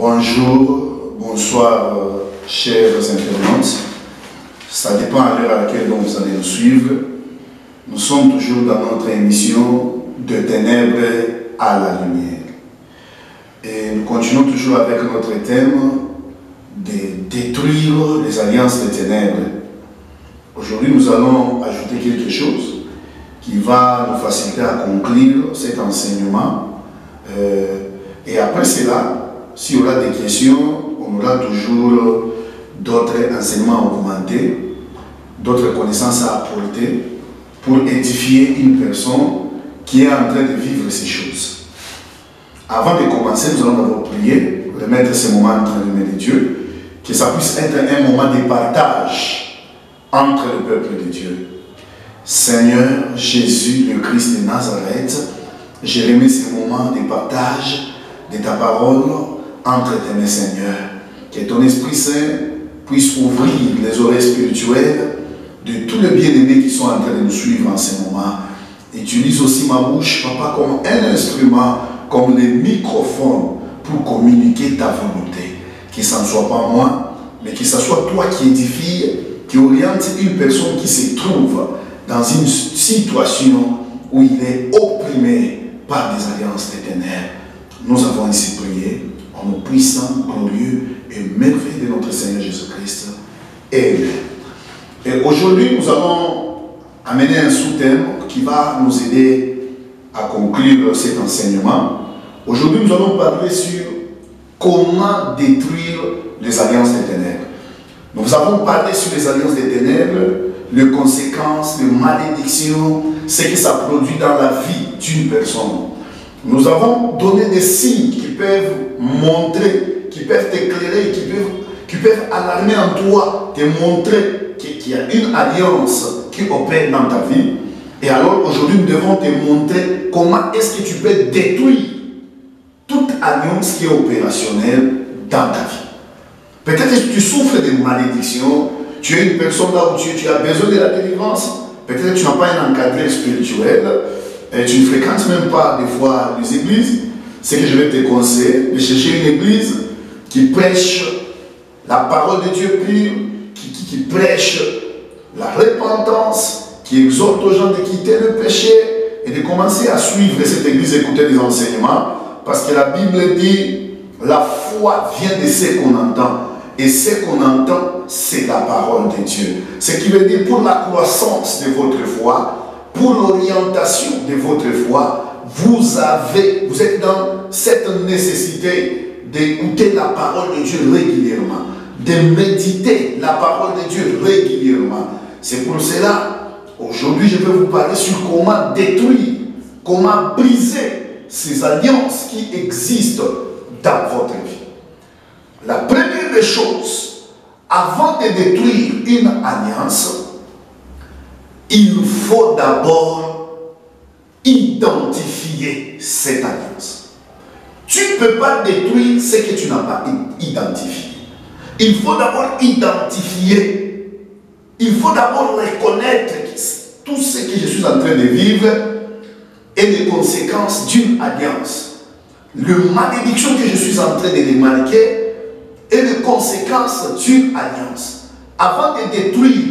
Bonjour, bonsoir, chers internautes. Ça dépend à l'heure à laquelle donc vous allez nous suivre. Nous sommes toujours dans notre émission de ténèbres à la lumière. Et nous continuons toujours avec notre thème de détruire les alliances des ténèbres. Aujourd'hui, nous allons ajouter quelque chose qui va nous faciliter à conclure cet enseignement. Et après cela, s'il y aura des questions, on aura toujours d'autres enseignements augmentés, d'autres connaissances à apporter pour édifier une personne qui est en train de vivre ces choses. Avant de commencer, nous allons d'abord prier, remettre ce moment entre les mains de Dieu, que ça puisse être un moment de partage entre le peuple de Dieu. Seigneur Jésus, le Christ de Nazareth, je remets ce moment de partage de ta parole entre tes mains, Seigneur. Que ton Esprit Saint puisse ouvrir les oreilles spirituelles de tous les bien-aimés qui sont en train de nous suivre en ce moment. Utilise aussi ma bouche, Papa, comme un instrument, comme le microphone pour communiquer ta volonté. Que ça ne soit pas moi, mais que ce soit toi qui édifie, qui oriente une personne qui se trouve dans une situation où il est opprimé par des alliances des ténèbres. Nous avons ainsi prié en nom puissant, glorieux et merveilleux de notre Seigneur Jésus-Christ. Amen. Et aujourd'hui, nous allons amener un sous-thème qui va nous aider à conclure cet enseignement. Aujourd'hui, nous allons parler sur comment détruire les alliances des ténèbres. Nous avons parlé sur les alliances des ténèbres, les conséquences, les malédictions, ce que ça produit dans la vie d'une personne. Nous avons donné des signes qui peuvent montrer, qui peuvent t'éclairer, qui peuvent alarmer en toi, te montrer qu'il y a une alliance qui opère dans ta vie. Et alors aujourd'hui, nous devons te montrer comment est-ce que tu peux détruire toute alliance qui est opérationnelle dans ta vie. Peut-être que tu souffres de malédictions, tu es une personne là où tu as besoin de la délivrance, peut-être que tu n'as pas un encadré spirituel, et tu ne fréquentes même pas des fois les églises. Ce que je vais te conseiller, de chercher une église qui prêche la parole de Dieu pure, qui prêche la repentance, qui exhorte aux gens de quitter le péché et de commencer à suivre cette église, écouter des enseignements, parce que la Bible dit la foi vient de ce qu'on entend. Et ce qu'on entend, c'est la parole de Dieu. Ce qui veut dire pour la croissance de votre foi, pour l'orientation de votre foi, vous êtes dans cette nécessité d'écouter la parole de Dieu régulièrement, de méditer la parole de Dieu régulièrement. C'est pour cela, aujourd'hui, je vais vous parler sur comment détruire, comment briser ces alliances qui existent dans votre vie. La première des choses, avant de détruire une alliance, il faut d'abord identifier cette alliance. Tu ne peux pas détruire ce que tu n'as pas identifié. Il faut d'abord identifier. Il faut d'abord reconnaître tout ce que je suis en train de vivre et les conséquences d'une alliance. Les malédictions que je suis en train de remarquer et les conséquences d'une alliance. Avant de détruire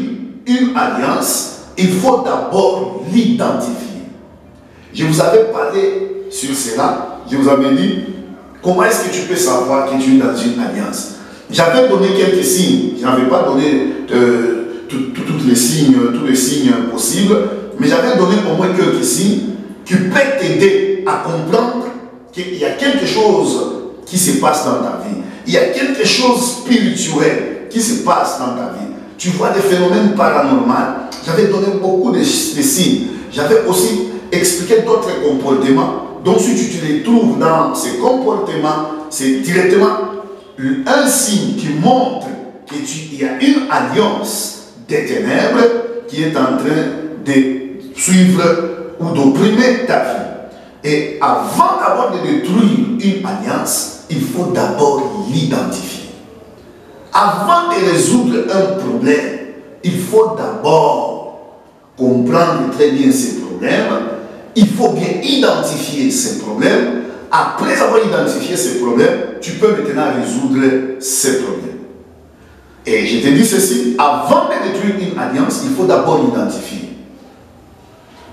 une alliance, il faut d'abord l'identifier. Je vous avais parlé sur cela. Je vous avais dit, comment est-ce que tu peux savoir que tu es dans une alliance? J'avais donné quelques signes. Je n'avais pas donné tous les signes possibles, mais j'avais donné au moins quelques signes qui peuvent t'aider à comprendre qu'il y a quelque chose qui se passe dans ta vie. Il y a quelque chose de spirituel qui se passe dans ta vie. Tu vois des phénomènes paranormaux. J'avais donné beaucoup de signes. J'avais aussi expliqué d'autres comportements. Donc si tu te retrouves dans ces comportements, c'est directement un signe qui montre qu'il y a une alliance des ténèbres qui est en train de suivre ou d'opprimer ta vie. Et avant d'abord de détruire une alliance, il faut d'abord l'identifier. Avant de résoudre un problème, il faut d'abord comprendre très bien ces problèmes. Il faut bien identifier ces problèmes Après avoir identifié ces problèmes, tu peux maintenant résoudre ces problèmes. Et je te dis ceci, avant de détruire une alliance, il faut d'abord l'identifier.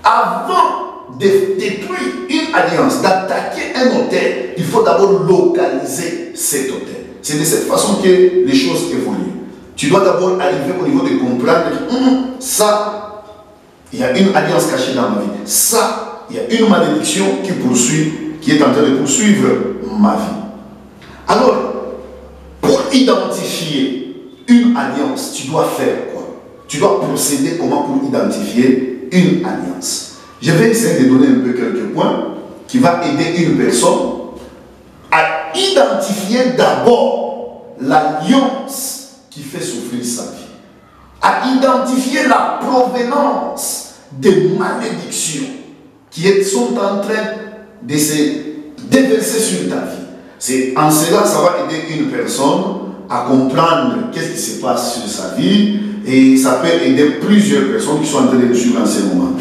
Avant de détruire une alliance, d'attaquer un autel, il faut d'abord localiser cet autel. C'est de cette façon que les choses évoluent. Tu dois d'abord arriver au niveau de comprendre que ça, il y a une alliance cachée dans ma vie. Ça, il y a une malédiction qui poursuit, qui est en train de poursuivre ma vie. Alors, pour identifier une alliance, tu dois faire quoi? Tu dois procéder comment pour identifier une alliance? Je vais essayer de donner un peu quelques points qui vont aider une personne à identifier d'abord l'alliance qui fait souffrir sa vie, à identifier la provenance des malédictions qui sont en train de se déverser sur ta vie. C'est en cela, ça va aider une personne à comprendre qu'est-ce qui se passe sur sa vie, et ça peut aider plusieurs personnes qui sont en train de suivre en ce moment.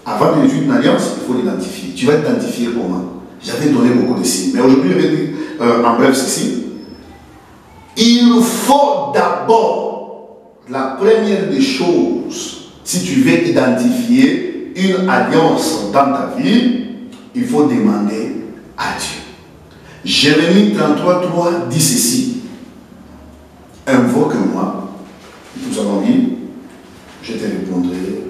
Avant de détruire une alliance, il faut l'identifier. Tu vas l'identifier comment? J'avais donné beaucoup de signes, mais aujourd'hui je vais dire en bref ceci. Il faut d'abord, la première des choses, si tu veux identifier une alliance dans ta vie, il faut demander à Dieu. Jérémie 33:3 dit ceci. Invoque-moi, nous allons lire, je te répondrai,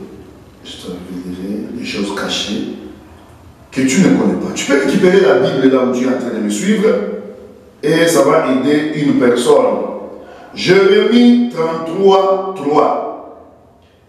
je te révélerai les choses cachées que tu ne connais pas. Tu peux récupérer la Bible là où tu es en train de me suivre et ça va aider une personne. Jérémie 33:3.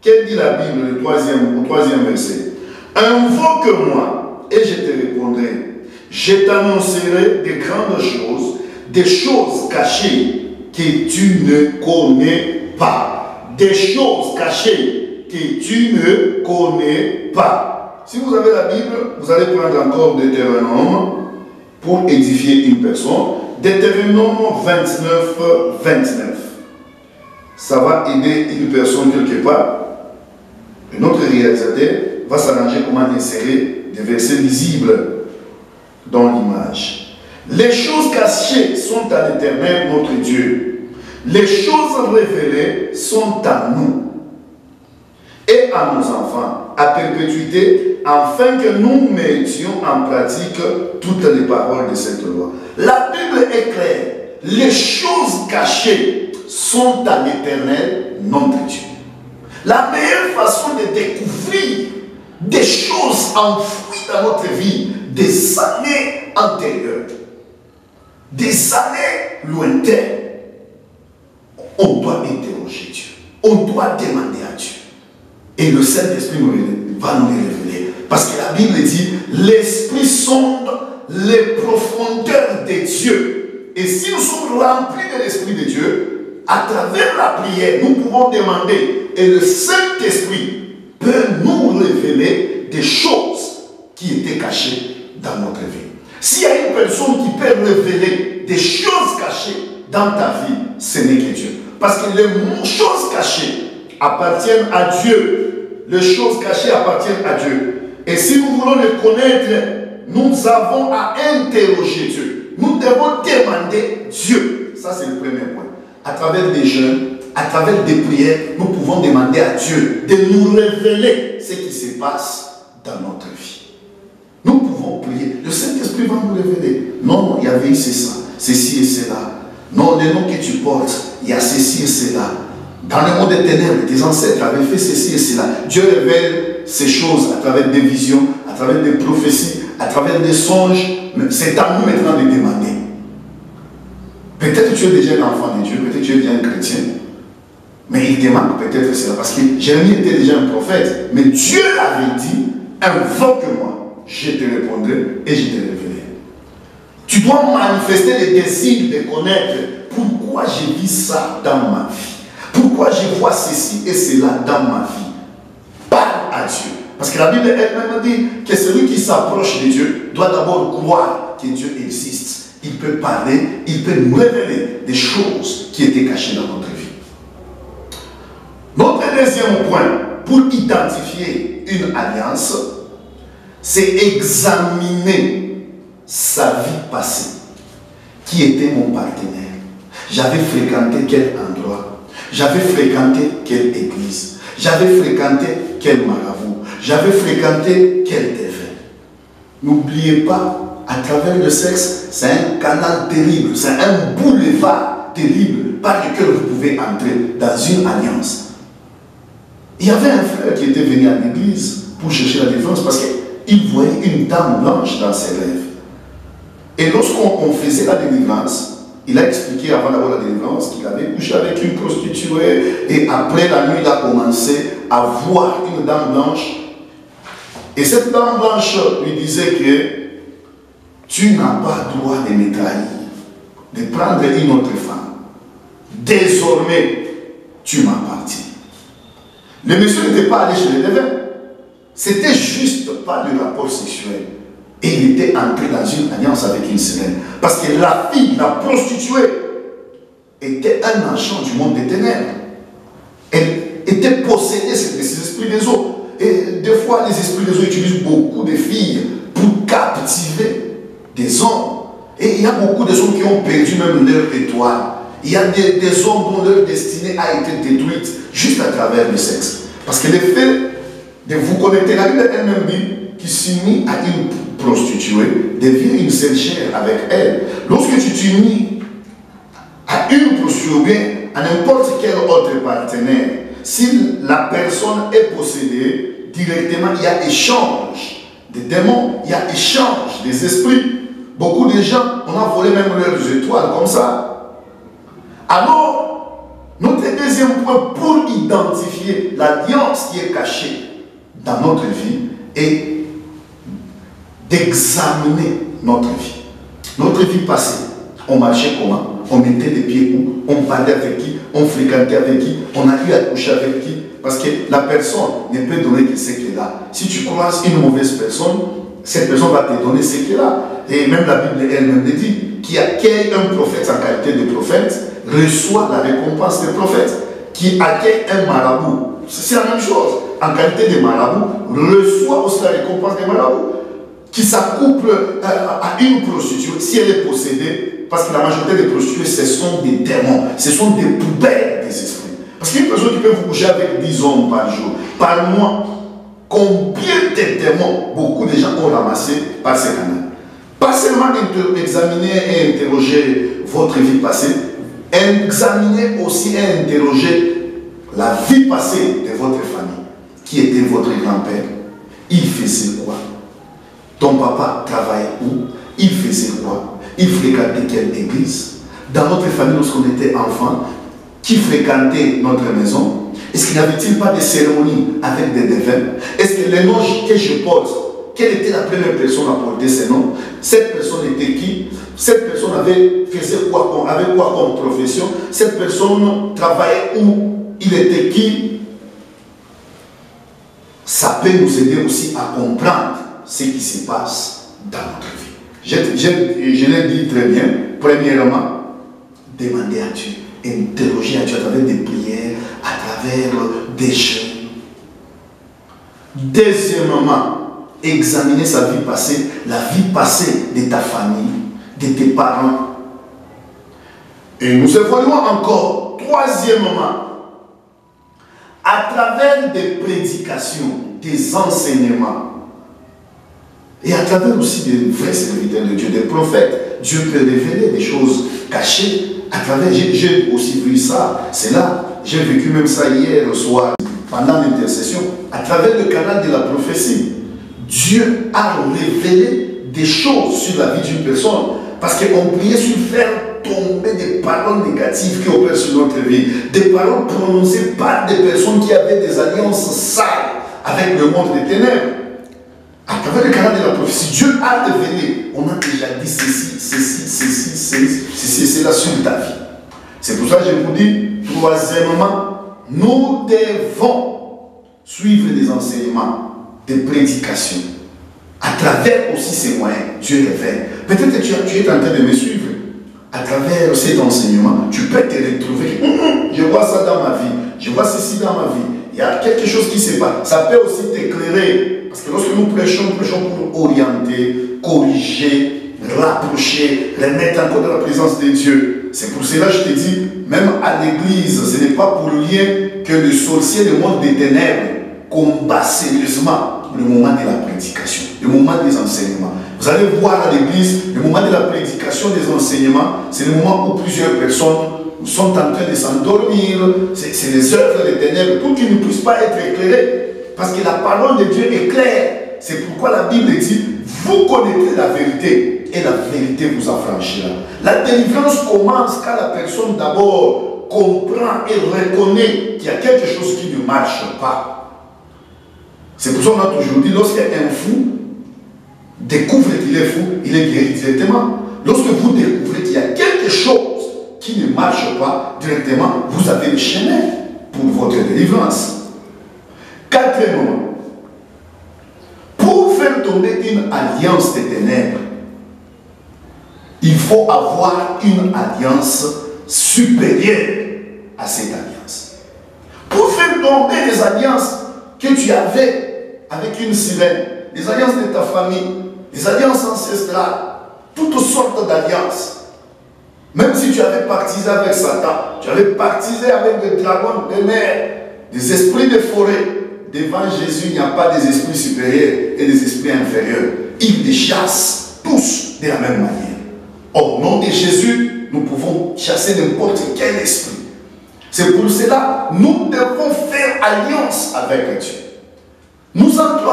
Qu'est-ce que dit la Bible au troisième verset? Invoque-moi et je te répondrai. Je t'annoncerai des grandes choses, des choses cachées que tu ne connais pas. Des choses cachées que tu ne connais pas. Si vous avez la Bible, vous allez prendre encore Deutéronome pour édifier une personne. Deutéronome 29:29. Ça va aider une personne quelque part. Un autre réalisateur va s'arranger comment insérer des versets lisibles dans l'image. Les choses cachées sont à l'Éternel notre Dieu. Les choses révélées sont à nous et à nos enfants, à perpétuité, afin que nous mettions en pratique toutes les paroles de cette loi. La Bible est claire. Les choses cachées sont à l'Éternel notre Dieu. La meilleure façon de découvrir des choses enfouies dans notre vie, des années antérieures, des années lointaines, on doit interroger Dieu. On doit demander à Dieu. Et le Saint-Esprit va nous les révéler. Parce que la Bible dit, l'Esprit sonde les profondeurs de Dieu. Et si nous sommes remplis de l'Esprit de Dieu, à travers la prière, nous pouvons demander. Et le Saint-Esprit peut nous révéler des choses qui étaient cachées dans notre vie. S'il y a une personne qui peut révéler des choses cachées dans ta vie, ce n'est que Dieu. Parce que les choses cachées appartiennent à Dieu. Les choses cachées appartiennent à Dieu. Et si nous voulons les connaître, nous avons à interroger Dieu. Nous devons demander Dieu. Ça, c'est le premier point. À travers des jeûnes, à travers des prières, nous pouvons demander à Dieu de nous révéler ce qui se passe dans notre vie. Nous pouvons prier. Le Saint-Esprit va nous révéler. Non, il y avait c'est ça, ceci et cela. Non, le nom que tu portes, il y a ceci et cela. Dans le monde des ténèbres, tes ancêtres avaient fait ceci et cela. Dieu révèle ces choses à travers des visions, à travers des prophéties, à travers des songes. C'est à nous maintenant de demander. Peut-être que tu es déjà un enfant de Dieu, peut-être que tu es déjà un chrétien. Mais il te manque peut-être cela. Parce que Jérémie était déjà un prophète. Mais Dieu avait dit, invoque-moi, je te répondrai et je te révélerai. Tu dois manifester le désir de connaître pourquoi j'ai vu ça dans ma vie. Pourquoi je vois ceci et cela dans ma vie. Parle à Dieu. Parce que la Bible elle-même dit que celui qui s'approche de Dieu doit d'abord croire que Dieu existe. Il peut parler, il peut nous révéler des choses qui étaient cachées dans notre vie. Notre deuxième point pour identifier une alliance, c'est examiner sa vie passée. Qui était mon partenaire? J'avais fréquenté quel endroit? J'avais fréquenté quelle église? J'avais fréquenté quel marabout? J'avais fréquenté quel défunt? N'oubliez pas, à travers le sexe, c'est un canal terrible, c'est un boulevard terrible par lequel vous pouvez entrer dans une alliance. Il y avait un frère qui était venu à l'église pour chercher la délivrance parce qu'il voyait une dame blanche dans ses rêves. Et lorsqu'on faisait la délivrance, il a expliqué avant d'avoir la délivrance qu'il avait couché avec une prostituée et après la nuit, il a commencé à voir une dame blanche. Et cette dame blanche lui disait que tu n'as pas droit de me trahir, de prendre une autre femme. Désormais, tu m'appartiens. Le monsieur n'était pas allé chez les défunts. C'était juste pas de rapport sexuel. Et il était entré dans une alliance avec une sirène. Parce que la fille, la prostituée, était un agent du monde des ténèbres. Elle était possédée de ces esprits des eaux. Et des fois, les esprits des eaux utilisent beaucoup de filles pour captiver des hommes. Et il y a beaucoup de hommes qui ont perdu même leur étoile. Il y a des hommes dont leur destinée a été détruite juste à travers le sexe. Parce que le fait de vous connecter, la Bible elle-même dit, qui s'unit à une prostituée devient une seule chair avec elle. Lorsque tu t'unis à une prostituée, à n'importe quel autre partenaire, si la personne est possédée, directement il y a échange des démons, il y a échange des esprits. Beaucoup de gens, on a volé même leurs étoiles comme ça. Alors, notre deuxième point pour identifier l'alliance qui est cachée dans notre vie est d'examiner notre vie. Notre vie passée, on marchait comment? On mettait les pieds où? On parlait avec qui? On fréquentait avec qui? On a eu à coucher avec qui? Parce que la personne ne peut donner que ce qu'elle a. Si tu croises une mauvaise personne, cette personne va te donner ce qu'elle a. Et même la Bible elle-même le dit, qui accueille un prophète en qualité de prophète, reçoit la récompense des prophètes. Qui accueille un marabout, c'est la même chose. En qualité de marabout, reçoit aussi la récompense des marabouts. Qui s'accouple à une prostituée, si elle est possédée, parce que la majorité des prostituées, ce sont des démons, ce sont des poubelles des esprits. Parce qu'une personne qui peut vous coucher avec 10 hommes par jour, par mois, combien de démons beaucoup de gens ont ramassé par ces canaux? Pas seulement examiner et interroger votre vie passée, examiner aussi et interroger la vie passée de votre famille. Qui était votre grand-père? Il faisait quoi? Ton papa travaillait où? Il faisait quoi? Il fréquentait quelle église? Dans notre famille, lorsqu'on était enfant, qui fréquentait notre maison? Est-ce qu'il n'y avait-il pas de cérémonie avec des défunts? Est-ce que les noms que je pose, quelle était la première personne à porter ces noms? Cette personne était qui? Cette personne faisait quoi comme profession? Cette personne travaillait où? Il était qui? Ça peut nous aider aussi à comprendre ce qui se passe dans notre vie. Je l'ai dit très bien. Premièrement, demander à Dieu, interroger à Dieu à travers des prières, à travers des jeûnes. Deuxièmement, examiner sa vie passée, la vie passée de ta famille, de tes parents. Et nous évoluons encore. Troisièmement, à travers des prédications, des enseignements, et à travers aussi des vrais serviteurs de Dieu, des prophètes, Dieu peut révéler des choses cachées. À travers, j'ai aussi vu ça, c'est là, j'ai vécu même ça hier soir, pendant l'intercession, à travers le canal de la prophétie. Dieu a révélé des choses sur la vie d'une personne, parce qu'on priait sur faire tomber des paroles négatives qui opèrent sur notre vie, des paroles prononcées par des personnes qui avaient des alliances sales avec le monde des ténèbres. À travers le canal de la prophétie, Dieu a révélé. On a déjà dit ceci, cela sur ta vie. C'est pour ça que je vous dis, troisièmement, nous devons suivre des enseignements, des prédications. À travers aussi ces moyens, Dieu révèle. Peut-être que tu es en train de me suivre. À travers cet enseignement, tu peux te retrouver. Je vois ça dans ma vie. Je vois ceci dans ma vie. Il y a quelque chose qui se passe. Ça peut aussi t'éclairer. Parce que lorsque nous prêchons pour orienter, corriger rapprocher, remettre encore dans la présence de Dieu. C'est pour cela que je te dis, même à l'église, ce n'est pas pour rien que le sorcier, le monde des ténèbres, combat sérieusement le moment de la prédication, le moment des enseignements. Vous allez voir à l'église, le moment de la prédication des enseignements, c'est le moment où plusieurs personnes sont en train de s'endormir, c'est les œuvres des ténèbres pour qu'ils ne puissent pas être éclairés. Parce que la parole de Dieu est claire. C'est pourquoi la Bible dit, vous connaîtrez la vérité et la vérité vous affranchira. La délivrance commence quand la personne d'abord comprend et reconnaît qu'il y a quelque chose qui ne marche pas. C'est pour ça qu'on a toujours dit, lorsqu'un fou découvre qu'il est fou, il est guéri directement. Lorsque vous découvrez qu'il y a quelque chose qui ne marche pas directement, vous avez le chemin pour votre délivrance. Quatrièmement, pour faire tomber une alliance des ténèbres, il faut avoir une alliance supérieure à cette alliance. Pour faire tomber les alliances que tu avais avec une sirène, les alliances de ta famille, les alliances ancestrales, toutes sortes d'alliances. Même si tu avais partisé avec Satan, tu avais partisé avec des dragons de mer, des esprits de forêt. Devant Jésus, il n'y a pas des esprits supérieurs et des esprits inférieurs. Il les chasse tous de la même manière. Au nom de Jésus, nous pouvons chasser n'importe quel esprit. C'est pour cela que nous devons faire alliance avec Dieu. Nous entrons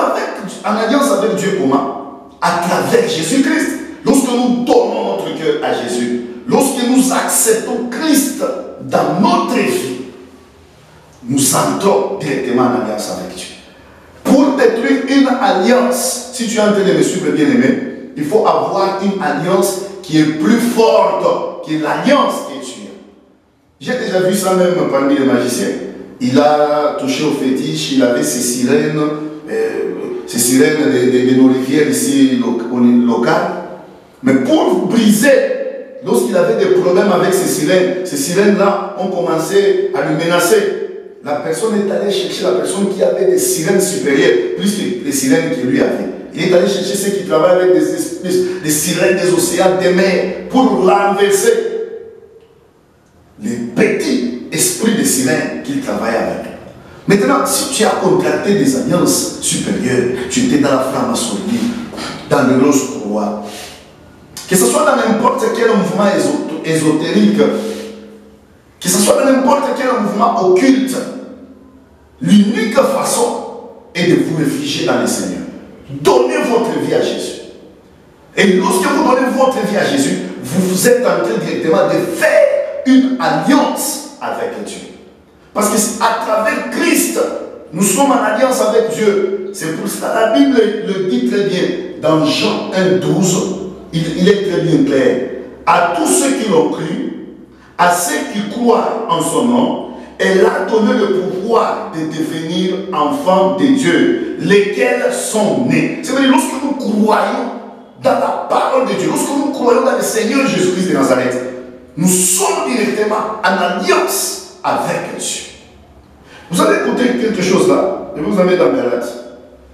en alliance avec Dieu comment? À travers Jésus-Christ. Lorsque nous donnons notre cœur à Jésus, lorsque nous acceptons Christ dans notre vie, nous entrons directement en alliance avec Dieu. Pour détruire une alliance, si tu es en train de me suivre, bien-aimé, il faut avoir une alliance qui est plus forte que l'alliance que tu as. J'ai déjà vu ça même parmi les magiciens. Il a touché au fétiche, il avait ces sirènes de nos rivières ici locales. Mais pour briser, lorsqu'il avait des problèmes avec ces sirènes-là ont commencé à le menacer. La personne est allée chercher la personne qui avait des sirènes supérieures, plus que les sirènes qu'il lui avait. Il est allé chercher ceux qui travaillent avec des sirènes des océans, des mers, pour renverser les petits esprits de sirènes qu'il travaille avec. Maintenant, si tu as contracté des alliances supérieures, tu étais dans la franc-maçonnerie, dans le Rose-Croix, que ce soit dans n'importe quel mouvement ésotérique, que ce soit dans n'importe quel mouvement occulte, l'unique façon est de vous réfugier dans le Seigneur. Donnez votre vie à Jésus. Et lorsque vous donnez votre vie à Jésus, vous êtes en train directement de faire une alliance avec Dieu. Parce que à travers Christ, nous sommes en alliance avec Dieu. C'est pour ça que la Bible le dit très bien. Dans Jean 1,12, il est très bien clair. À tous ceux qui l'ont cru, à ceux qui croient en son nom, elle a donné le pouvoir de devenir enfants de Dieu, lesquels sont nés. C'est-à-dire, lorsque nous croyons dans la parole de Dieu, lorsque nous croyons dans le Seigneur Jésus-Christ de Nazareth, nous sommes directement en alliance avec Dieu. Vous allez écouter quelque chose là, et vous avez dans Galates,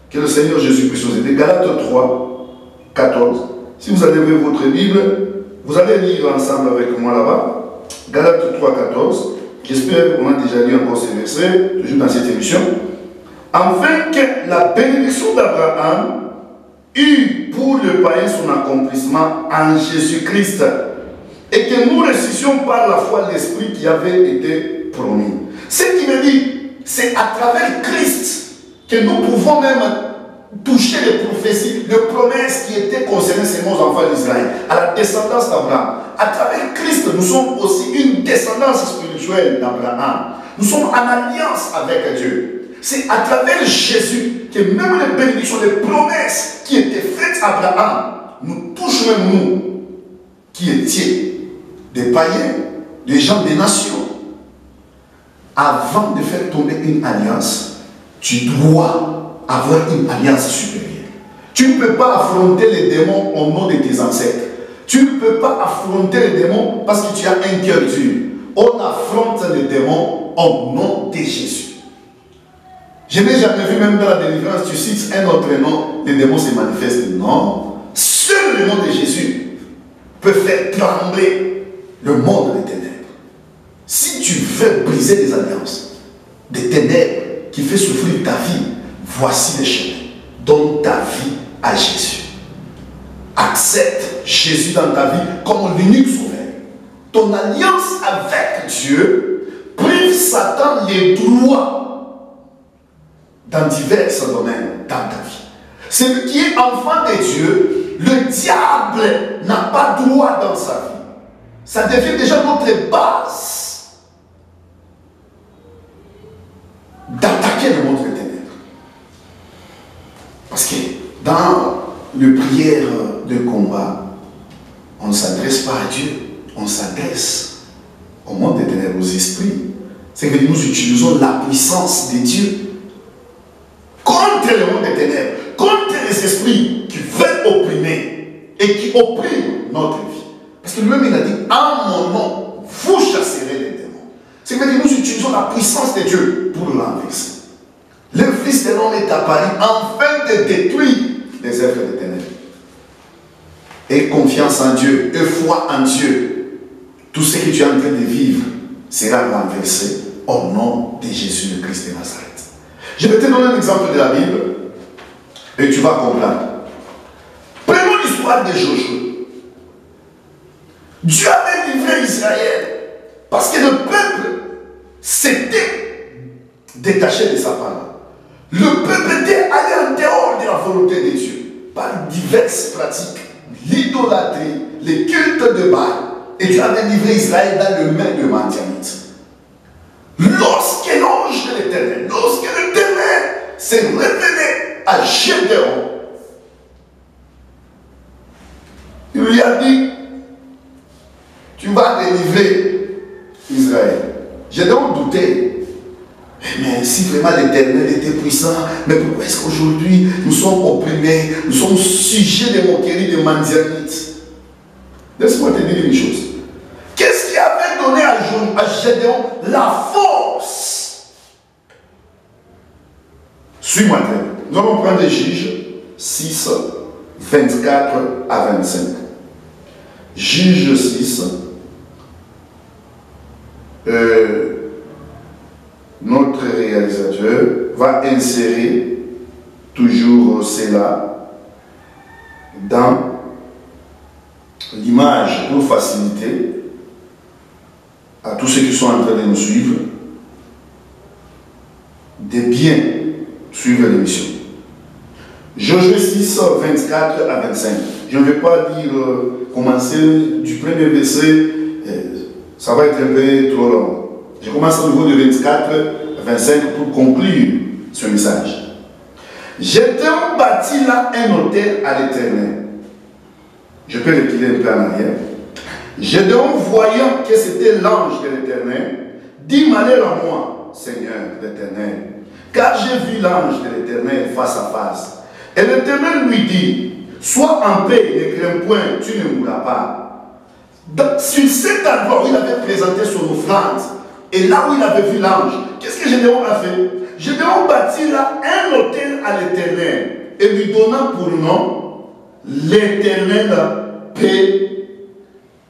que le Seigneur Jésus-Christ nous aide. Galates 3, 14. Si vous avez vu votre Bible, vous allez lire ensemble avec moi là-bas. Galates 3, 14. J'espère qu'on a déjà lu encore ces versets, toujours dans cette émission. Afin que la bénédiction d'Abraham eût pour le païen son accomplissement en Jésus-Christ, et que nous ressuscitions par la foi l'Esprit qui avait été promis. Ce qui veut dire, c'est à travers Christ que nous pouvons même toucher les prophéties, les promesses qui étaient concernées ces mots enfants d'Israël, à la descendance d'Abraham. À travers Christ, nous sommes aussi une descendance spirituelle d'Abraham. Nous sommes en alliance avec Dieu. C'est à travers Jésus que même les bénédictions, les promesses qui étaient faites à Abraham, nous touchent même nous, qui étions des païens, des gens des nations. Avant de faire tomber une alliance, tu dois avoir une alliance supérieure. Tu ne peux pas affronter les démons au nom de tes ancêtres. Tu ne peux pas affronter les démons parce que tu as un cœur dur. On affronte les démons au nom de Jésus. Je n'ai jamais vu, même dans la délivrance, tu cites un autre nom, les démons se manifestent. Non. Seul le nom de Jésus peut faire trembler le monde des ténèbres. Si tu veux briser des alliances, des ténèbres qui fait souffrir ta vie, voici le chemin. Donne ta vie à Jésus. Accepte Jésus dans ta vie comme l'unique sauveur. Ton alliance avec Dieu prive Satan les droits dans divers domaines dans ta vie. Celui qui est enfant de Dieu, le diable n'a pas droit dans sa vie. Ça devient déjà notre base d'attaquer le monde des ténèbres. Parce que dans le prière de combat, on ne s'adresse pas à Dieu, on s'adresse au monde des ténèbres, aux esprits. C'est que nous utilisons la puissance de Dieu contre le monde des ténèbres, contre les esprits qui veulent opprimer et qui oppriment notre vie. Parce que lui-même il a dit, en mon nom, vous chasserez les démons. C'est que nous utilisons la puissance de Dieu pour l'enverser. Le Fils de l'homme est apparu afin de détruire les œuvres des ténèbres. Et confiance en Dieu, et foi en Dieu. Tout ce que tu es en train de vivre sera renversé au nom de Jésus le Christ de Nazareth. Je vais te donner un exemple de la Bible et tu vas comprendre. Prenons l'histoire de Josué. Dieu avait livré Israël parce que le peuple s'était détaché de sa parole. Le peuple était allé en dehors de la volonté de Dieu par diverses pratiques, l'idolâtrie, les cultes de Baal, et Dieu avait livré Israël dans les mains de Madianites. Lorsque l'ange de l'Éternel, lorsque l'Éternel s'est révélé à Gédéon, il lui a dit, tu vas délivrer Israël. Gédéon doutait. Mais si vraiment l'Éternel était puissant, mais pourquoi est-ce qu'aujourd'hui nous sommes opprimés, nous sommes sujets de moqueries de Madianites? Laisse-moi te dire une chose. Qu'est-ce qui avait donné à Gédéon la force? Suis-moi très bien. Nous allons prendre Juges 6, 24 à 25. Juges 6, notre réalisateur va insérer toujours cela dans l'image pour faciliter à tous ceux qui sont en train de nous suivre de bien suivre l'émission. Josué 6, 24 à 25. Je ne vais pas dire commencer du premier verset, ça va être un peu trop long. Je commence au niveau de 24 à 25 pour conclure ce message. Gédéon bâtit là un autel à l'Éternel. Je peux reculer un peu en arrière. Gédéon, voyant que c'était l'ange de l'Éternel, dit, malheur à moi, Seigneur l'Éternel, car j'ai vu l'ange de l'Éternel face à face. Et l'Éternel lui dit, sois en paix, ne crains point, tu ne mourras pas. Sur cet endroit où il avait présenté son offrande, et là où il avait vu l'ange, qu'est-ce que Gédéon a fait? Gédéon bâtit là un autel à l'Éternel, et lui donnant pour nom l'Éternel paix.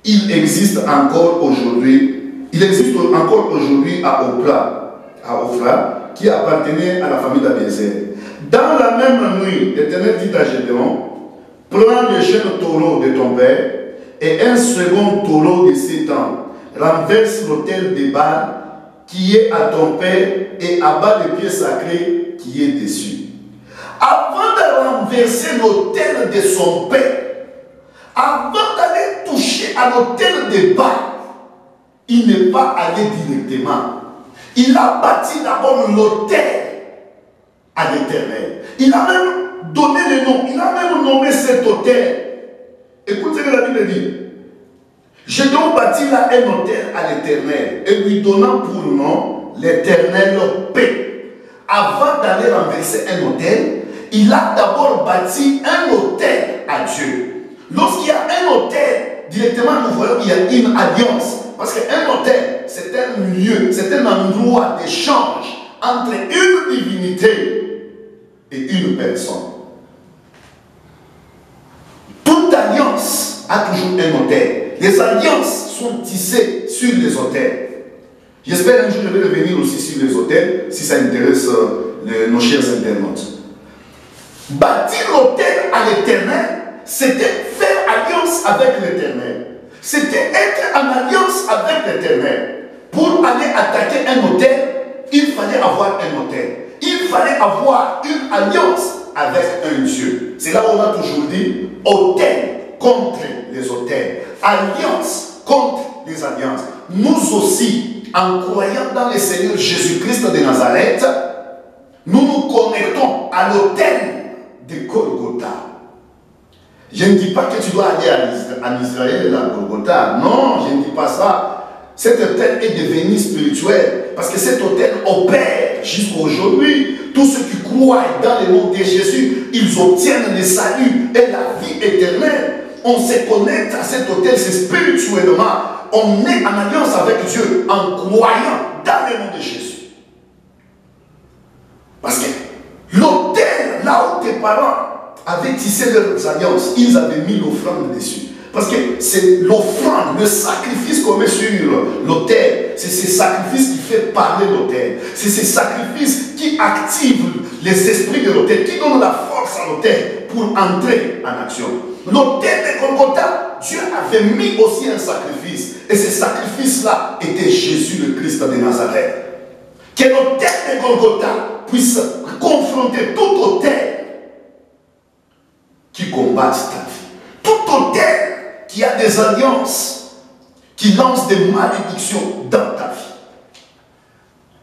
Il existe encore aujourd'hui. Il existe encore aujourd'hui à Ophra, qui appartenait à la famille d'Abiézer. Dans la même nuit, l'Éternel dit à Gédéon, prends le jeune taureau de ton père et un second taureau de 7 ans. Renverse l'autel de Baal qui est à ton père et abat le pied sacré qui est dessus. Avant de renverser l'autel de son père, avant d'aller toucher à l'autel de Baal, il n'est pas allé directement. Il a bâti d'abord l'autel à l'Éternel. Il a même donné le nom. Il a même nommé cet autel. Écoutez ce que la Bible dit. Gédéon bâtit là un autel à l'Éternel et lui donnant pour nom l'Éternel paix. Avant d'aller renverser un autel, il a d'abord bâti un autel à Dieu. Lorsqu'il y a un autel, directement nous voyons qu'il y a une alliance. Parce qu'un autel, c'est un lieu, c'est un endroit d'échange entre une divinité et une personne. Toute alliance a toujours un autel. Les alliances sont tissées sur les autels. J'espère un jour je vais revenir aussi sur les autels, si ça intéresse nos chers internautes. Bâtir l'autel à l'Éternel, c'était faire alliance avec l'Éternel. C'était être en alliance avec l'Éternel. Pour aller attaquer un autel, il fallait avoir un autel. Il fallait avoir une alliance avec un Dieu. C'est là où on a toujours dit autel contre les autels, alliance contre les alliances. Nous aussi, en croyant dans le Seigneur Jésus-Christ de Nazareth, nous nous connectons à l'autel de Golgotha. Je ne dis pas que tu dois aller en Israël, à Golgotha. Non, je ne dis pas ça. Cet autel est devenu spirituel parce que cet autel opère jusqu'à aujourd'hui. Tous ceux qui croient dans le nom de Jésus, ils obtiennent le salut et la vie éternelle. On se connecte à cet autel, c'est spirituellement. On est en alliance avec Dieu en croyant dans le nom de Jésus. Parce que l'autel, là où tes parents avaient tissé leurs alliances, ils avaient mis l'offrande dessus. Parce que c'est l'offrande, le sacrifice qu'on met sur l'autel. C'est ce sacrifice qui fait parler l'autel. C'est ce sacrifice qui active les esprits de l'autel, qui donne la force à l'autel pour entrer en action. L'autel de Golgotha, Dieu avait mis aussi un sacrifice. Et ce sacrifice-là était Jésus le Christ de Nazareth. Que l'autel de Golgotha puisse confronter tout autel qui combat ta vie. Tout autel qui a des alliances, qui lance des malédictions dans ta vie.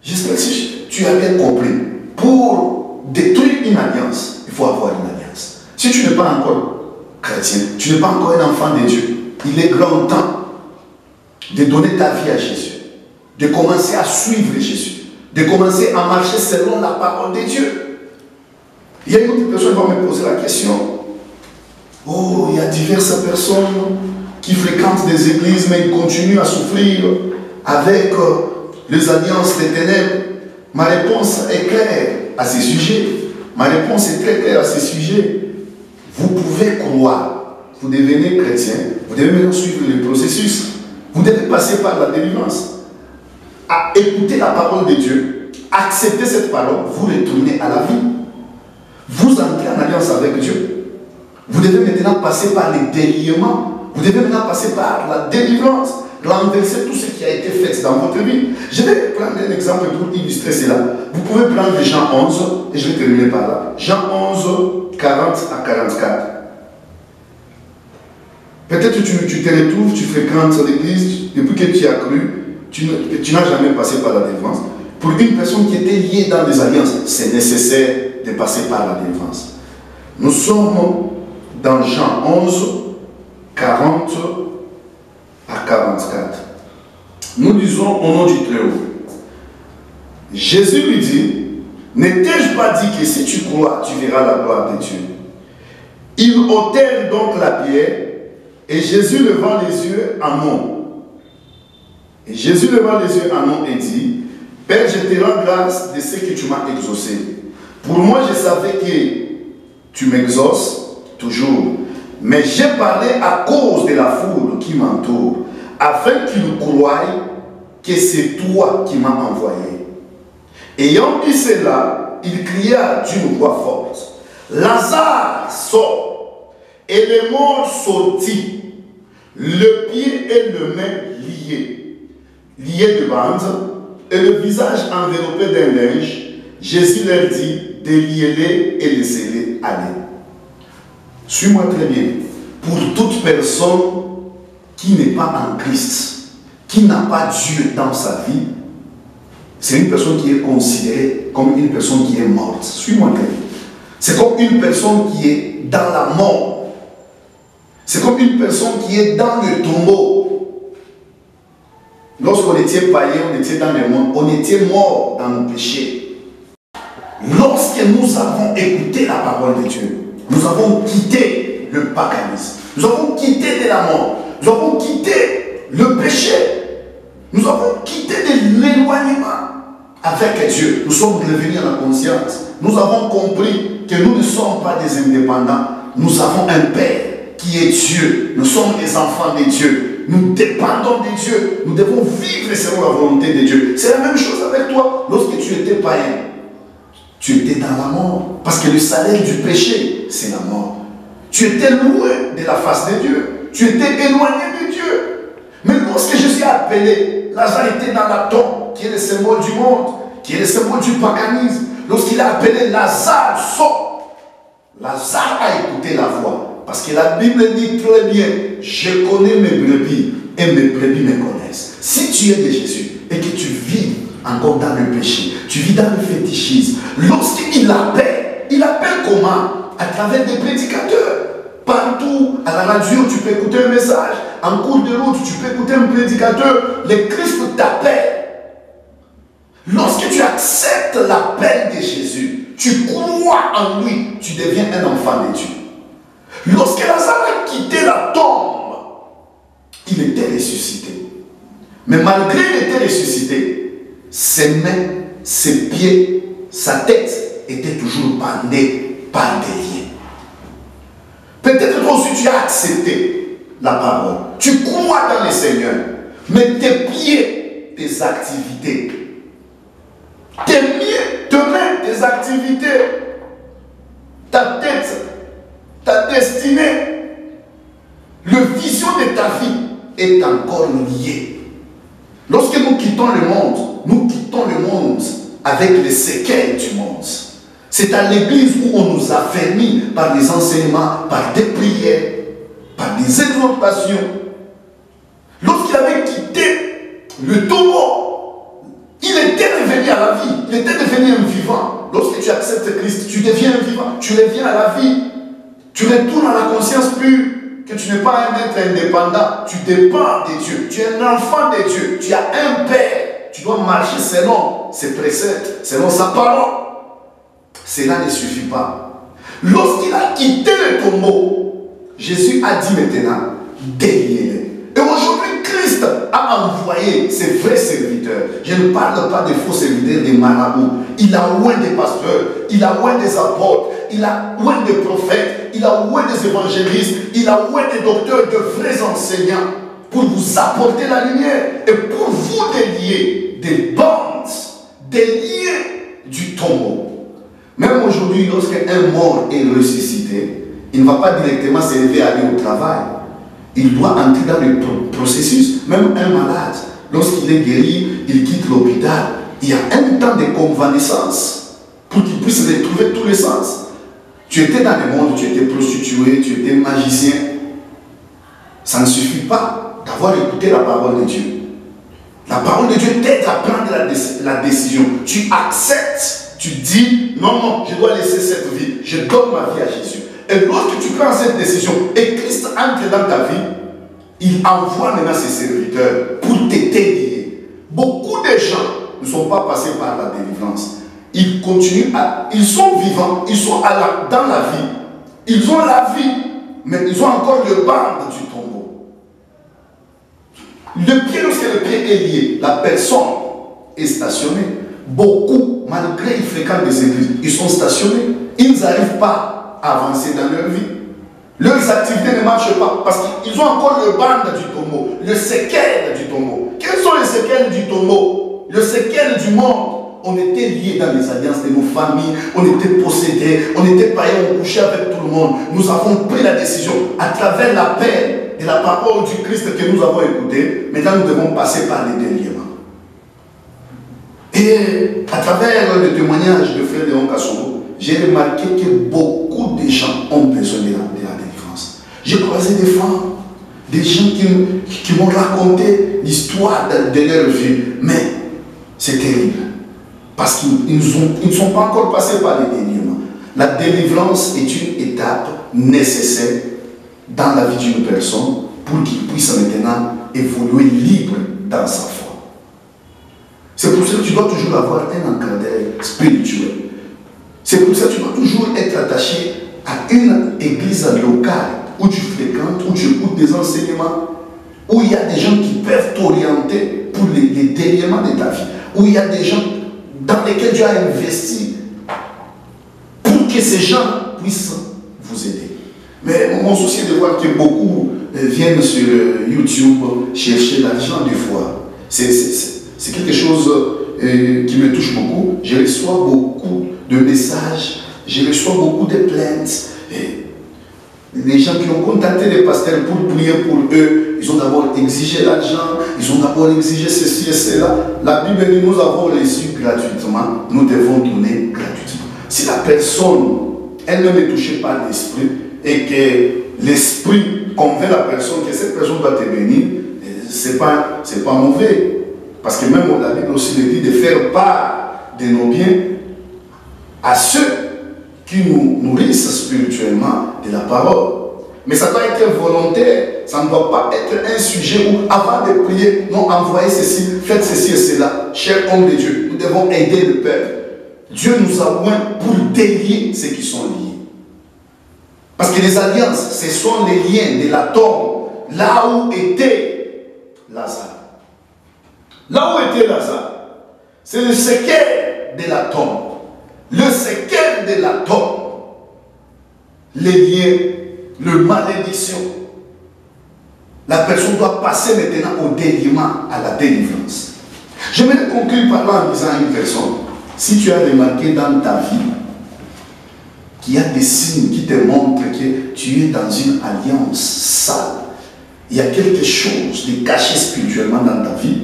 J'espère que tu as bien compris. Pour détruire une alliance, il faut avoir une alliance. Si tu n'es pas encore chrétien, tu n'es pas encore un enfant de Dieu, il est grand temps de donner ta vie à Jésus, de commencer à suivre Jésus, de commencer à marcher selon la parole de Dieu. Il y a une autre personne qui va me poser la question. Oh, il y a diverses personnes qui fréquentent des églises, mais ils continuent à souffrir avec les alliances des ténèbres. Ma réponse est claire à ce sujet. Ma réponse est très claire à ce sujet. Vous pouvez croire, vous devenez chrétien, vous devez maintenant suivre le processus. Vous devez passer par la délivrance. À écouter la parole de Dieu, accepter cette parole, vous retournez à la vie. Vous entrez en alliance avec Dieu. Vous devez maintenant passer par les déliements. Vous devez maintenant passer par la délivrance. Renverser tout ce qui a été fait dans votre vie. Je vais prendre un exemple pour illustrer cela. Vous pouvez prendre Jean 11, et je vais terminer par là. Jean 11, 40 à 44. Peut-être que tu te retrouves, tu fréquentes l'église, depuis que tu as cru, tu n'as jamais passé par la délivrance. Pour une personne qui était liée dans des alliances, c'est nécessaire de passer par la délivrance. Nous sommes dans Jean 11, 40 à 44. Nous disons au nom du Très-Haut. Jésus lui dit, n'ai-je pas dit que si tu crois, tu verras la gloire de Dieu? Ils ôtèrent donc la pierre, et Jésus levant les yeux à nous. Et Jésus levant les yeux à nous et dit, Père, je te rends grâce de ce que tu m'as exaucé. Pour moi, je savais que tu m'exauces toujours. Mais j'ai parlé à cause de la foule qui m'entoure, afin qu'ils croient que c'est toi qui m'as envoyé. Ayant dit cela, il cria d'une voix forte, Lazare sort. Et le mort sortit, le pied et le main liés de bandes, et le visage enveloppé d'un linge. Jésus leur dit, déliez-les et laissez-les aller. Suis-moi très bien. Pour toute personne qui n'est pas en Christ, qui n'a pas Dieu dans sa vie, c'est une personne qui est considérée comme une personne qui est morte. Suis-moi très bien. C'est comme une personne qui est dans la mort. C'est comme une personne qui est dans le tombeau. Lorsqu'on était païen, on était dans le monde, on était mort dans nos péchés. Lorsque nous avons écouté la parole de Dieu, nous avons quitté le paganisme. Nous avons quitté de la mort. Nous avons quitté le péché. Nous avons quitté de l'éloignement avec Dieu. Nous sommes revenus à la conscience. Nous avons compris que nous ne sommes pas des indépendants. Nous avons un Père qui est Dieu. Nous sommes les enfants de Dieu. Nous dépendons de Dieu. Nous devons vivre selon la volonté de Dieu. C'est la même chose avec toi. Lorsque tu étais païen, tu étais dans la mort. Parce que le salaire du péché, c'est la mort. Tu étais loin de la face de Dieu. Tu étais éloigné de Dieu. Mais lorsque Jésus a appelé, Lazare était dans la tombe, qui est le symbole du monde, qui est le symbole du paganisme. Lorsqu'il a appelé Lazare, sort. Lazare a écouté la voix. Parce que la Bible dit très bien, je connais mes brebis et mes brebis me connaissent. Si tu es de Jésus et que tu vis encore dans le péché, tu vis dans le fétichisme, lorsqu'il appelle comment? À travers des prédicateurs. Partout, à la radio, tu peux écouter un message. En cours de route, tu peux écouter un prédicateur. Le Christ t'appelle. Lorsque tu acceptes l'appel de Jésus, tu crois en lui, tu deviens un enfant de Dieu. Lorsque Lazare a quitté la tombe, il était ressuscité. Mais malgré qu'il était ressuscité, ses mains, ses pieds, sa tête étaient toujours bandés par des liens. Peut-être toi aussi tu as accepté la parole. Tu crois dans le Seigneur. Mais tes pieds, tes activités, tes mains, tes activités, ta tête, ta destinée, le vision de ta vie est encore lié. Lorsque nous quittons le monde avec les séquelles du monde. C'est à l'église où on nous a fermis par des enseignements, par des prières, par des exhortations. Lorsqu'il avait quitté le tombeau, il était revenu à la vie, il était devenu un vivant. Lorsque tu acceptes Christ, tu deviens un vivant, tu reviens à la vie. Tu retournes à la conscience pure, que tu n'es pas un être indépendant, tu dépends de Dieu, tu es un enfant de Dieu, tu as un Père, tu dois marcher selon ses préceptes, selon sa parole. Cela ne suffit pas. Lorsqu'il a quitté le tombeau, Jésus a dit maintenant, déliez-les. Et aujourd'hui, Christ a envoyé ses vrais serviteurs. Je ne parle pas des faux serviteurs, des marabouts. Il a oint des pasteurs, il a oint des apôtres, il a oint des prophètes, il a oint des évangélistes, il a oint des docteurs, de vrais enseignants, pour vous apporter la lumière et pour vous délier des bandes, des liens du tombeau. Même aujourd'hui, lorsqu'un mort est ressuscité, il ne va pas directement se lever et aller au travail. Il doit entrer dans le processus. Même un malade, lorsqu'il est guéri, il quitte l'hôpital. Il y a un temps de convalescence pour qu'il puisse retrouver tous les sens. Tu étais dans le monde, tu étais prostitué, tu étais magicien. Ça ne suffit pas d'avoir écouté la parole de Dieu. La parole de Dieu t'aide à prendre la décision. Tu acceptes. Tu dis, non, je dois laisser cette vie. Je donne ma vie à Jésus. Et lorsque tu prends cette décision et Christ entre dans ta vie, il envoie maintenant ses serviteurs pour t'aider. Beaucoup de gens ne sont pas passés par la délivrance. Ils continuent ils sont vivants, ils sont dans la vie. Ils ont la vie, mais ils ont encore le bande du tombeau. Le pied, lorsque le pied est lié, la personne est stationnée. Beaucoup, malgré qu'ils fréquentent des églises, ils sont stationnés. Ils n'arrivent pas à avancer dans leur vie. Leurs activités ne marchent pas parce qu'ils ont encore le bande du tombeau, le séquelle du tombeau. Quels sont les séquelles du tombeau? Le séquelle du monde. On était liés dans les alliances de nos familles, on était possédés, on était païens, on couchait avec tout le monde. Nous avons pris la décision à travers l'appel de la parole du Christ que nous avons écouté. Maintenant, nous devons passer par les déliements. Et à travers le témoignage de Frère Léon Kassongo, j'ai remarqué que beaucoup de gens ont besoin de la délivrance. J'ai croisé des femmes, des gens qui m'ont raconté l'histoire de leur vie. Mais c'est terrible. Parce qu'ils ne sont pas encore passés par les délivrements. La délivrance est une étape nécessaire dans la vie d'une personne pour qu'il puisse maintenant évoluer libre dans sa foi. C'est pour ça que tu dois toujours avoir un encadré spirituel. C'est pour ça que tu dois toujours être attaché à une église locale où tu fréquentes, où tu écoutes des enseignements, où il y a des gens qui peuvent t'orienter pour les délivrements de ta vie, où il y a des gens dans lesquels tu as investi pour que ces gens puissent vous aider. Mais mon souci est de voir que beaucoup viennent sur YouTube chercher l'argent des fois. C'est quelque chose qui me touche beaucoup. Je reçois beaucoup de messages, je reçois beaucoup de plaintes. Les gens qui ont contacté les pasteurs pour prier pour eux, ils ont d'abord exigé l'argent, ils ont d'abord exigé ceci et cela. La Bible dit, nous avons reçu gratuitement, nous devons donner gratuitement. Si la personne, elle-même est touchée par l'esprit, et que l'esprit convainc la personne que cette personne doit te bénir, c'est pas mauvais. Parce que même la Bible aussi le dit de faire part de nos biens à ceux qui nous nourrissent spirituellement de la parole. Mais ça doit être volontaire, ça ne doit pas être un sujet où avant de prier, non, envoyez ceci, faites ceci et cela. Cher homme de Dieu, nous devons aider le peuple. Dieu nous a oint pour délier ceux qui sont liés. Parce que les alliances, ce sont les liens de la tombe, là où était Lazare. Là où était Lazare, c'est le séquel de la tombe. Le séquel de la tombe. Les liens, le malédiction. La personne doit passer maintenant au déliement, à la délivrance. J'aimerais conclure par là en disant à une personne, si tu as remarqué dans ta vie, qu'il y a des signes qui te montrent que tu es dans une alliance sale. Il y a quelque chose de caché spirituellement dans ta vie.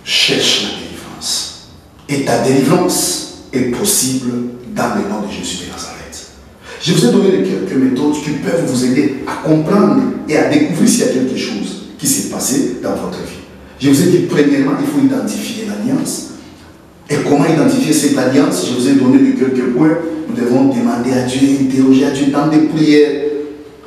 Cherche la délivrance. Et ta délivrance est possible dans le nom de Jésus de Nazareth. Je vous ai donné quelques méthodes qui peuvent vous aider à comprendre et à découvrir s'il y a quelque chose qui s'est passé dans votre vie. Je vous ai dit, premièrement, il faut identifier l'alliance. Et comment identifier cette alliance? Je vous ai donné quelques points. Nous devons demander à Dieu, interroger à Dieu dans des prières.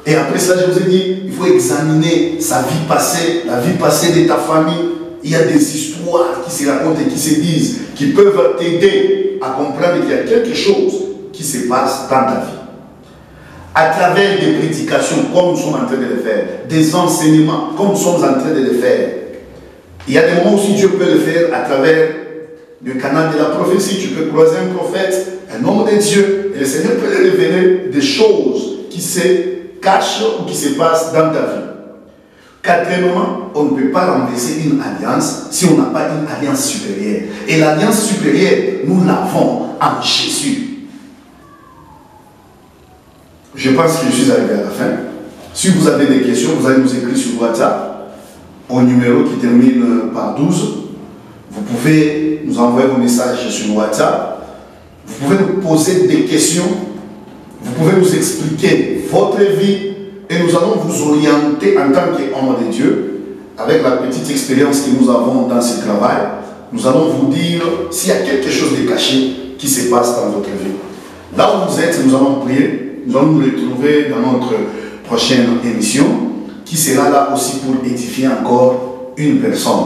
Et après cela, je vous ai dit, il faut examiner sa vie passée, la vie passée de ta famille. Il y a des histoires qui se racontent et qui se disent, qui peuvent t'aider à comprendre qu'il y a quelque chose qui se passe dans ta vie. À travers des prédications, comme nous sommes en train de le faire, des enseignements, comme nous sommes en train de le faire. Il y a des moments où Dieu peut le faire à travers le canal de la prophétie. Tu peux croiser un prophète, un homme de Dieu, et le Seigneur peut lui révéler des choses qui se cachent ou qui se passent dans ta vie. Quatrièmement, on ne peut pas renverser une alliance si on n'a pas une alliance supérieure. Et l'alliance supérieure, nous l'avons en Jésus. Je pense que je suis arrivé à la fin. Si vous avez des questions, vous allez nous écrire sur WhatsApp au numéro qui termine par 12. Vous pouvez nous envoyer vos messages sur WhatsApp. Vous pouvez nous poser des questions. Vous pouvez nous expliquer votre vie. Et nous allons vous orienter en tant qu'homme de Dieu, avec la petite expérience que nous avons dans ce travail. Nous allons vous dire s'il y a quelque chose de caché qui se passe dans votre vie. Là où vous êtes, nous allons prier. Nous allons nous retrouver dans notre prochaine émission, qui sera là aussi pour édifier encore une personne.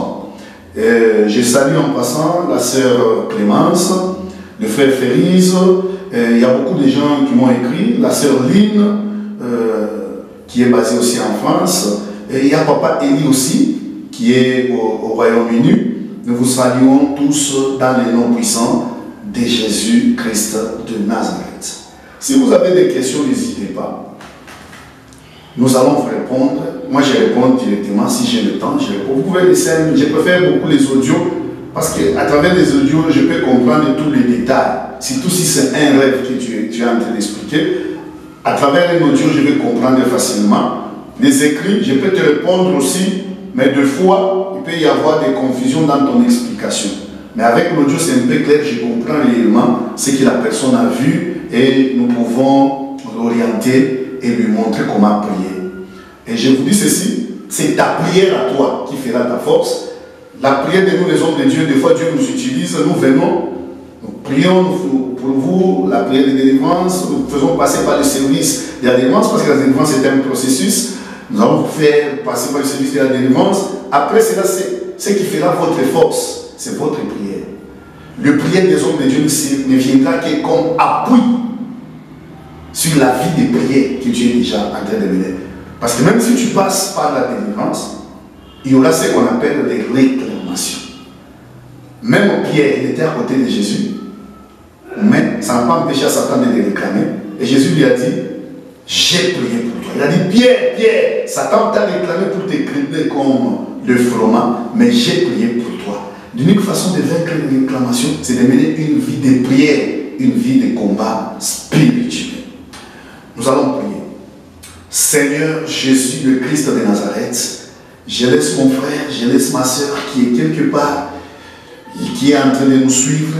Je salue en passant la sœur Clémence, le frère Férise. Il y a beaucoup de gens qui m'ont écrit, la sœur Lynn, qui est basée aussi en France. Et il y a papa Élie aussi, qui est au Royaume-Uni. Nous vous saluons tous dans les noms puissants de Jésus-Christ de Nazareth. Si vous avez des questions, n'hésitez pas. Nous allons vous répondre. Moi, je réponds directement. Si j'ai le temps, je réponds. Vous pouvez laisser, je préfère beaucoup les audios, parce qu'à travers les audios, je peux comprendre tous les détails. Surtout si c'est un rêve que tu es en train d'expliquer. À travers un audio, je vais comprendre facilement. Les écrits, je peux te répondre aussi, mais deux fois, il peut y avoir des confusions dans ton explication. Mais avec l'audio, c'est un peu clair, je comprends réellement ce que la personne a vu et nous pouvons l'orienter et lui montrer comment prier. Et je vous dis ceci, c'est ta prière à toi qui fera ta force. La prière de nous, les hommes de Dieu, des fois Dieu nous utilise, nous venons, nous prions pour vous, la prière de délivrance, nous faisons passer par le service de la délivrance, parce que la délivrance est un processus. Nous allons vous faire passer par le service de la délivrance. Après, c'est là ce qui fera votre force, c'est votre prière. Le prière des hommes de Dieu ne viendra que comme appui sur la vie de prière que Dieu est déjà en train de mener. Parce que même si tu passes par la délivrance, il y aura ce qu'on appelle des réclamations. Même Pierre, il était à côté de Jésus, mais ça n'a pas empêché à Satan de les réclamer. Et Jésus lui a dit, j'ai prié pour toi. Il a dit, Pierre, Pierre, Satan t'a réclamé pour t'écrire comme le froment, mais j'ai prié pour toi. L'unique façon de vaincre les réclamations, c'est de mener une vie de prière, une vie de combat spirituel. Nous allons prier. Seigneur Jésus, le Christ de Nazareth, je laisse mon frère, je laisse ma soeur qui est quelque part, qui est en train de nous suivre.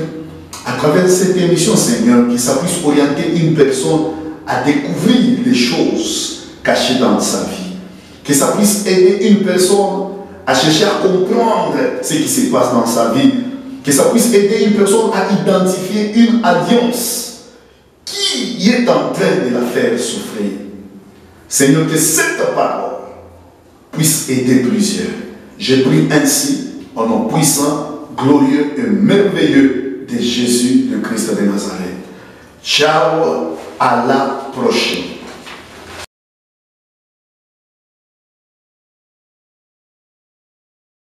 À travers cette émission, Seigneur, que ça puisse orienter une personne à découvrir des choses cachées dans sa vie. Que ça puisse aider une personne à chercher à comprendre ce qui se passe dans sa vie. Que ça puisse aider une personne à identifier une alliance qui est en train de la faire souffrir. Seigneur, que cette parole puisse aider plusieurs. Je prie ainsi, au nom puissant, glorieux et merveilleux de Jésus, le Christ de Nazareth. Ciao, à la prochaine.